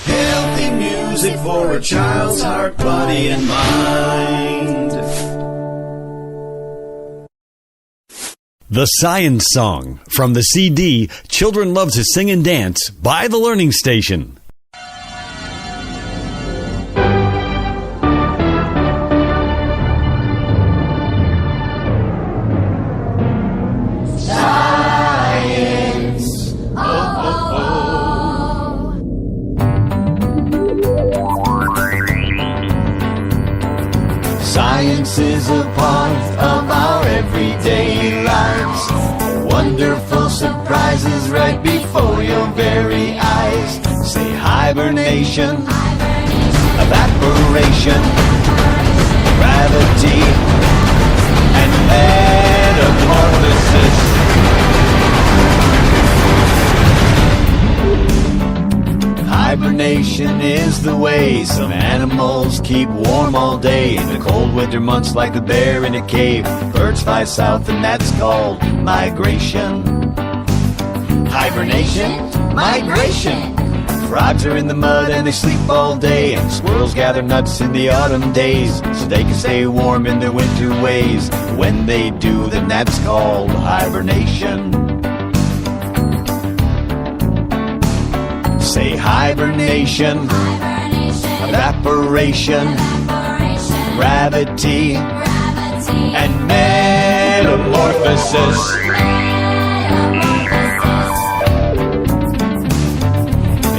Healthy music for a child's heart, body, and mind. The Science Song from the CD Children Love to Sing and Dance by The Learning Station. Science is a part of our everyday lives. Wonderful surprises right before your very eyes. Say hibernation, evaporation, gravity, and metamorphosis. Hibernation is the way some animals keep warm all day. In the cold winter months like the bear in a cave, birds fly south and that's called migration. Hibernation, migration. Frogs are in the mud and they sleep all day, and squirrels gather nuts in the autumn days so they can stay warm in their winter ways. When they do, then that's called hibernation. Say hibernation, evaporation, gravity, and metamorphosis.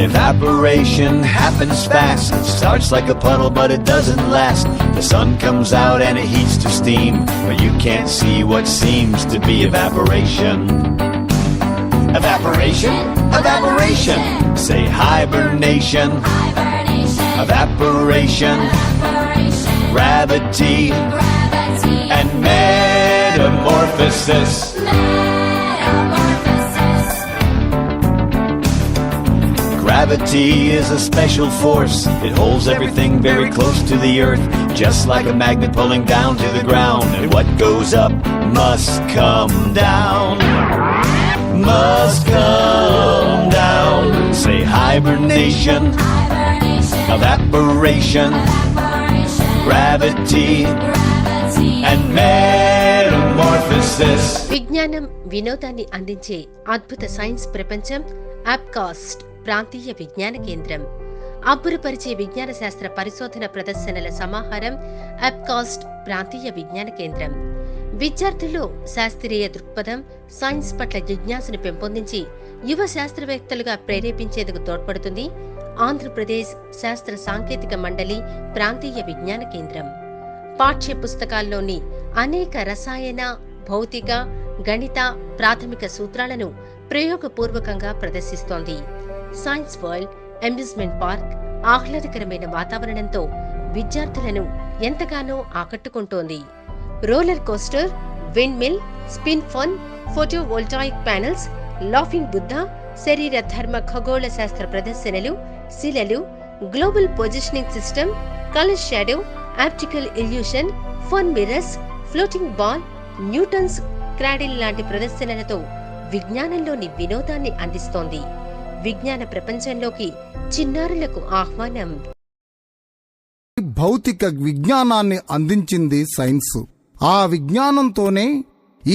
Evaporation happens fast. It starts like a puddle, but it doesn't last. The sun comes out and it heats to steam, but you can't see what seems to be evaporation. Evaporation, evaporation. Say hibernation, evaporation, gravity, and metamorphosis. Gravity is a special force. It holds everything very close to the earth, just like a magnet pulling down to the ground. And what goes up must come down. Must come down. Say hibernation, evaporation, gravity, and metamorphosis. విజ్ఞానం వినోదాన్ని అందించే అద్భుత science ప్రపంచం అప్కాస్ట్ ప్రాంతీయ విజ్ఞాన కేంద్రం. అబ్బురపరిచే విజ్ఞాన శాస్త్ర పరిశోధన ప్రదర్శనల సమాహారం అప్కాస్ట్ ప్రాంతీయ విజ్ఞాన కేంద్రం. విద్యార్థుల్లో శాస్త్రీయ దృక్పథం, సైన్స్ పట్ల జిజ్ఞాసను పెంపొందించి యువ శాస్త్రవేత్తలుగా ప్రేరేపించేందుకు తోడ్పడుతుంది ఆంధ్రప్రదేశ్ శాస్త్ర సాంకేతిక మండలి ప్రాంతీయ విజ్ఞాన కేంద్రం. పాఠ్య పుస్తకాల్లోని అనేక రసాయన, భౌతిక, గణిత ప్రాథమిక సూత్రాలను ప్రయోగపూర్వకంగా ప్రదర్శిస్తోంది. సైన్స్ వరల్డ్, అమ్యూజ్మెంట్ పార్క్ ఆహ్లాదకరమైన వాతావరణంతో విద్యార్థులను ఎంతగానో ఆకట్టుకుంటోంది. Roller coaster, windmill, spin fun, photovoltaic panels, laughing Buddha, శరీర ధర్మ ఖగోళ శాస్త్ర ప్రదర్శనలు, శిలలు, global positioning system, colour shadow, optical illusion, fun mirrors, floating ball, Newton's cradle లాంటి ప్రదర్శనలతో విజ్ఞానంలోని వినోదాన్ని అందిస్తోంది. విజ్ఞాన ప్రపంచంలోకి చిన్నారులకు ఆహ్వానం. భౌతిక విజ్ఞానాన్ని అందించింది సైన్స్. ఆ విజ్ఞానంతోనే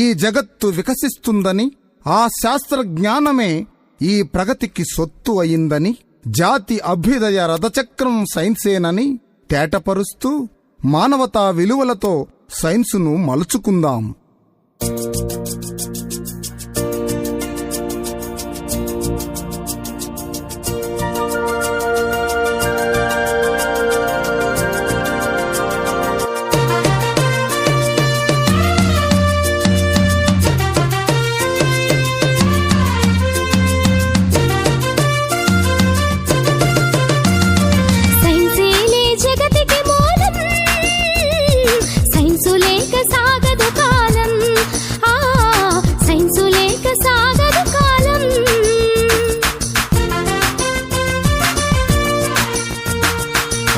ఈ జగత్తు వికసిస్తుందని, ఆ శాస్త్ర జ్ఞానమే ఈ ప్రగతికి సొత్తు అయిందని, జాతి అభ్యుదయ రథచక్రం సైన్సేనని తేటపరుస్తూ మానవతా విలువలతో సైన్సును మలుచుకుందాం.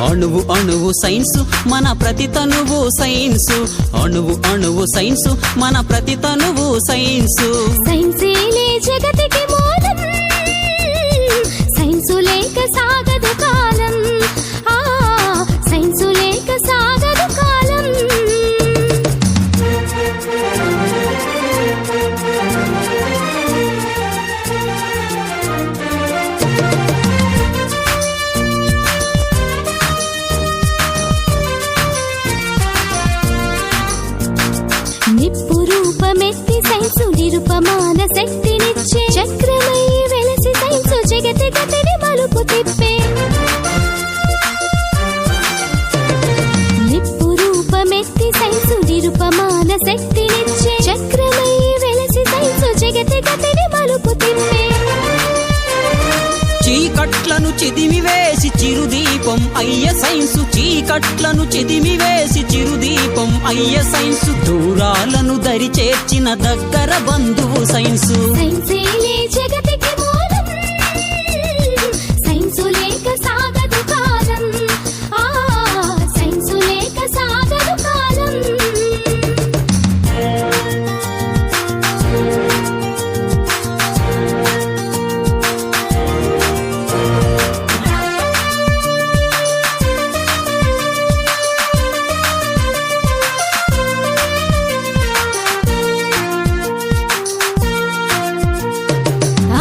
అణువు అణువు సైన్సు మన ప్రతి తనువు సైన్సు, అణువు అణువు సైన్సు మన ప్రతి తనువు సైన్సు. సైన్సేలే జగతికి మూలం, సైన్సు లేక సాగదు. చీకట్లను చిదిమివేసి చిరుదీపం అయ్య సైన్సు, చీకట్లను చిదిమివేసి చిరుదీపం అయ్య సైన్సు, దూరాలను దరి చేర్చిన దగ్గర బంధువు సైన్సు. సైన్సేలే జగతికి మూలం, సైన్సు లేక సాగదు కాలం, ఆ సైన్సు లేక సాగదు కాలం.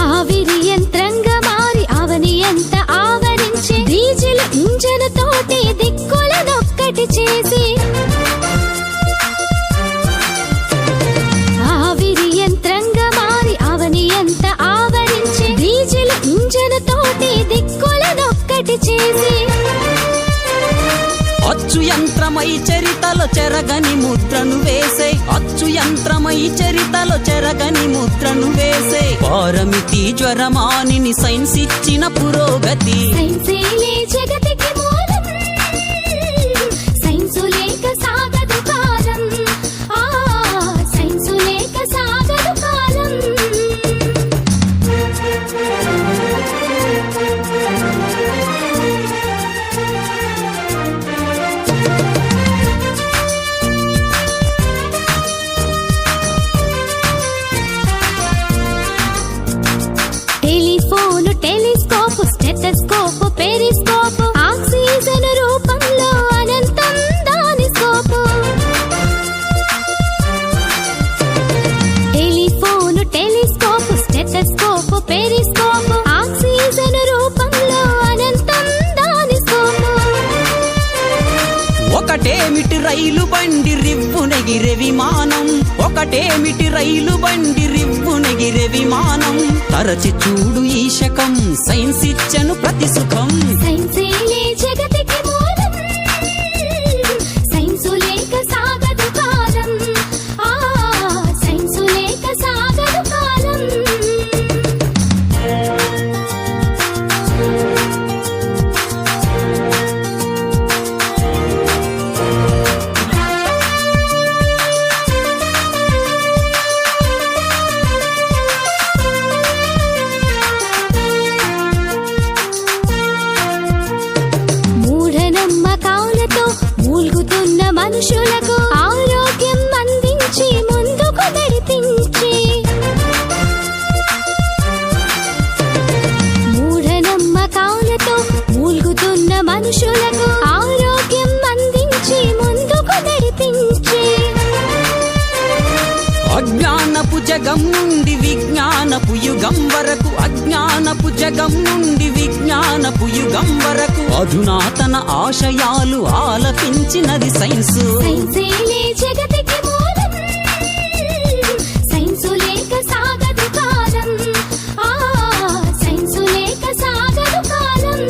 ఆవిరి యంత్రంగా మారి అవని ఎంత ఆవరించే, డీజిల్ ఇంజన్ తోటి దిక్కులనొక్కటి చేసి, ఆవిరి యంత్రంగా మారి అవని ఎంత ఆవరించే, డీజిల్ ఇంజన్ తోటి దిక్కులనొక్కటి చేసి, అచ్చు యంత్రమై చరితలో చెరగని ముద్రను వేసే, అచ్చు యంత్రమై చరితలో చెరగని ముద్రను వేసే, పారమితి జ్వరమానిని సైన్స్ ఇచ్చిన పురోగతి. సైన్సేలే జగతికి మూలం, సైన్సు లేక సాగదు కాలం, ఆ సైన్సు లేక సాగదు కాలం. టెలిఫోను, టెలిస్కోపు, స్టెథోస్కోపు, పెరిస్కోపు, ఆక్సిజన్ రూపంలో అనంతం దాని స్కోపు. టెలిఫోను, టెలిస్కోపు, స్టెథోస్కోపు, పెరిస్కోపు, ఆక్సిజన్ రూపంలో అనంతం దాని స్కోపు. ఒకటేమిటి రైలు బండి రివ్వునెగిరే విమానం, ఒకటేమిటి రైలు బండి రివ్వునెగిరే విమానం, తరచి చూడు ఈ శకం సైన్స్ ఇచ్చను ప్రతి సుఖం. సైన్సేలే జగతికి మూలం, సైన్సు లేక సాగదు కాలం, ఆ సైన్సు లేక సాగదు కాలం. మూఢనమ్మకాలతో మూల్గుతున్న మనుషులకు ఆరోగ్యం అందించి ముందుకు నడిపించి, మూఢనమ్మకాలతో మూల్గుతున్న మనుషులకు ఆరోగ్యం అందించి ముందుకు నడిపించి, అజ్ఞానపు జగం నుండి విజ్ఞానపు యుగం వరకు, అజ్ఞానపు జగం నుండి విజ్ఞానపు యుగం వరకు, అధునాతన ఆశయాలు ఆలపించినది సైన్సు. సైన్సేలే జగతికి మూలం, సైన్సు లేక సాగదు కాలం, ఆ సైన్సు లేక సాగదు కాలం.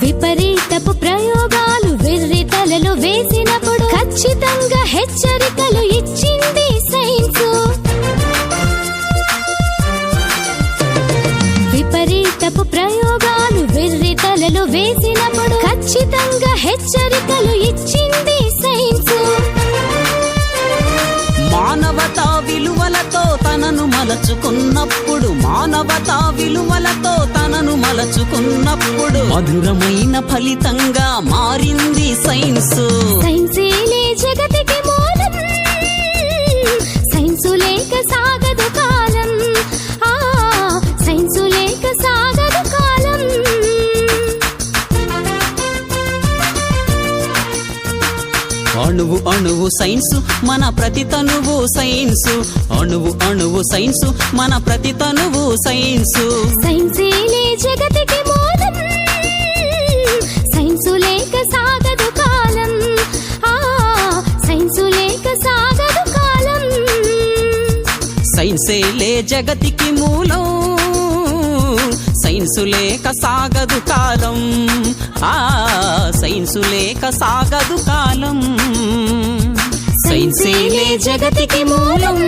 విపరీతపు ప్రయోగాలు వెర్రి తలలో వేసినప్పుడు ఖచ్చితంగా హెచ్చరికలు ఇచ్చింది సైన్సు. విపరీతపు ప్రయోగాలు వెర్రి తలలో వేసినప్పుడు ఖచ్చితంగా హెచ్చరికలు ఇచ్చింది సైన్సు. మానవతా విలువలతో తనను మలచుకున్నప్పుడు, మానవతా విలువలతో తనను మలచుకున్నప్పుడు, మధురమైన ఫలితంగా మారింది సైన్సు. సైన్సేలే జగతికి మూలం, సైన్సు లేక సాగదు కాలం, ఆ సైన్సు లేక సాగదు కాలం. అణువు అణువు సైన్సు మన ప్రతి తనువు సైన్సు, అణువు అణువు సైన్సు మన ప్రతి తనువు సైన్సు. సైన్సేలే జగతికి మూలం, సైన్సు లేక సాగదు కాలం, ఆ సైన్సు లేక సాగదు కాలం. సైన్సేలే జగతికి మూలం, సైన్స్ సైన్సు లేక సాగదు కాలం, ఆ సైన్సు లేక సాగదు కాలం. సైన్సేలే జగతికి మూలం,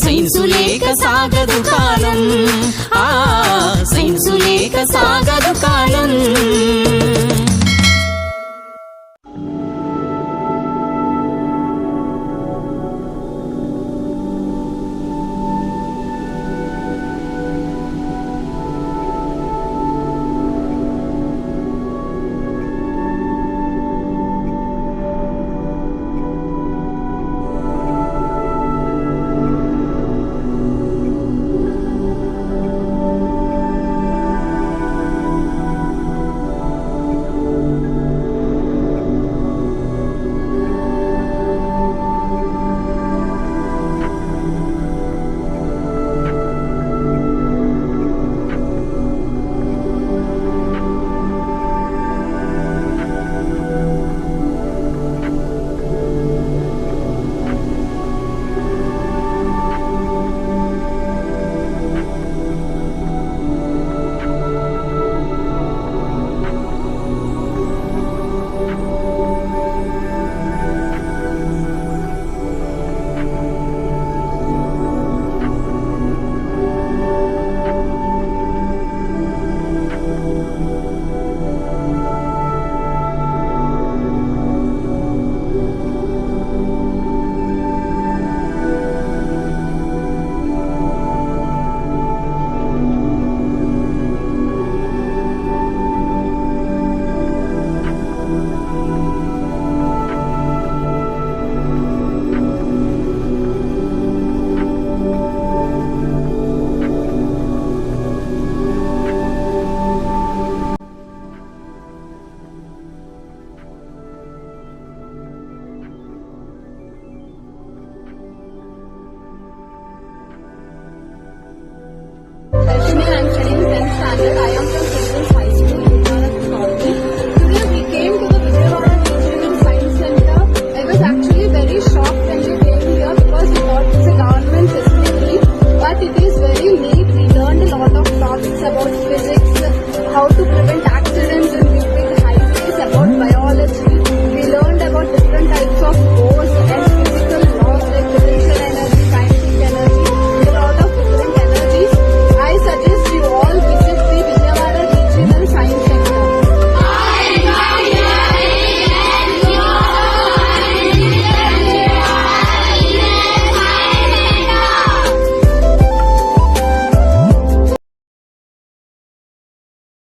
సైన్సు లేక సాగదు కాలం, ఆ సైన్సు లేక సాగదు